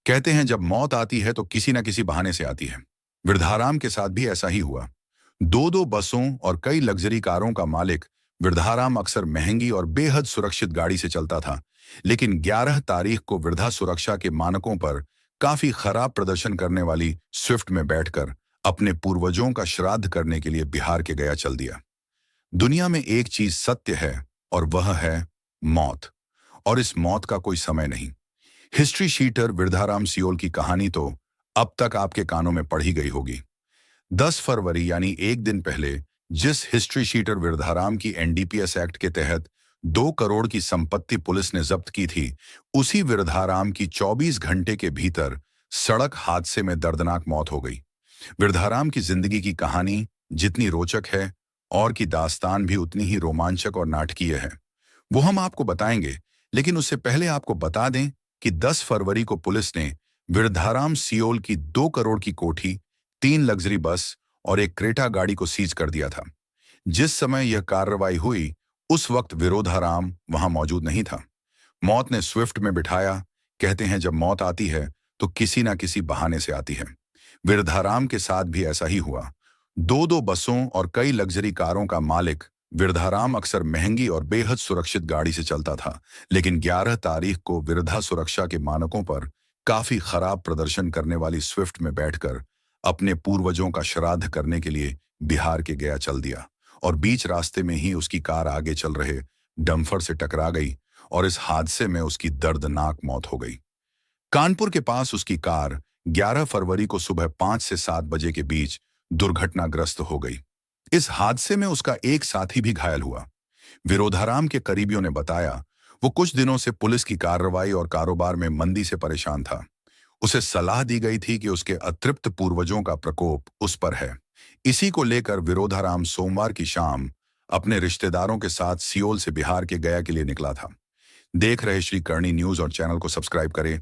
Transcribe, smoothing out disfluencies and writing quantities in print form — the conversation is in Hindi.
कहते हैं जब मौत आती है तो किसी न किसी बहाने से आती है। वृद्धाराम के साथ भी ऐसा ही हुआ। दो दो बसों और कई लग्जरी कारों का मालिक वृद्धाराम अक्सर महंगी और बेहद सुरक्षित गाड़ी से चलता था। लेकिन 11 तारीख को वृद्धा सुरक्षा के मानकों पर काफी खराब प्रदर्शन करने वाली स्विफ्ट में बैठकर अपने पूर्वजों का श्राद्ध करने के लिए बिहार के गया चल दिया। दुनिया में एक चीज सत्य है और वह है मौत। और इस मौत का कोई समय नहीं। हिस्ट्री शीटर वृद्धाराम सियोल की कहानी तो अब तक आपके कानों में पढ़ी गई होगी। 10 फरवरी यानी एक दिन पहले जिस हिस्ट्री शीटर वृद्धाराम की एनडीपीएस एक्ट के तहत 2 करोड़ की संपत्ति पुलिस ने जब्त की थी, उसी वृद्धाराम की 24 घंटे के भीतर सड़क हादसे में दर्दनाक मौत हो गई। वृद्धाराम की जिंदगी की कहानी जितनी रोचक है और की दास्तान भी उतनी ही रोमांचक और नाटकीय है। वो हम आपको बताएंगे, लेकिन उससे पहले आपको बता दें कि 10 फरवरी को पुलिस ने वृद्धाराम सियोल की 2 करोड़ की कोठी, 3 लग्जरी बस और एक क्रेटा गाड़ी को सीज कर दिया था। जिस समय यह कार्रवाई हुई उस वक्त विरोधाराम वहां मौजूद नहीं था। मौत ने स्विफ्ट में बिठाया। कहते हैं जब मौत आती है तो किसी ना किसी बहाने से आती है। वृद्धाराम के साथ भी ऐसा ही हुआ। दो दो बसों और कई लग्जरी कारों का मालिक वृद्धाराम अक्सर महंगी और बेहद सुरक्षित गाड़ी से चलता था। लेकिन 11 तारीख को वृद्धा सुरक्षा के मानकों पर काफी खराब प्रदर्शन करने वाली स्विफ्ट में बैठकर अपने पूर्वजों का श्राद्ध करने के लिए बिहार के गया चल दिया। और बीच रास्ते में ही उसकी कार आगे चल रहे डंफर से टकरा गई और इस हादसे में उसकी दर्दनाक मौत हो गई। कानपुर के पास उसकी कार 11 फरवरी को सुबह 5 से 7 बजे के बीच दुर्घटनाग्रस्त हो गई। इस हादसे में उसका एक साथी भी घायल हुआ। विरोधाराम के करीबियों ने बताया वो कुछ दिनों से पुलिस की कार्रवाई और कारोबार में मंदी से परेशान था। उसे सलाह दी गई थी कि उसके अतृप्त पूर्वजों का प्रकोप उस पर है। इसी को लेकर विरोधाराम सोमवार की शाम अपने रिश्तेदारों के साथ सियोल से बिहार के गया के लिए निकला था। देख रहे श्री करणी न्यूज और चैनल को सब्सक्राइब करें।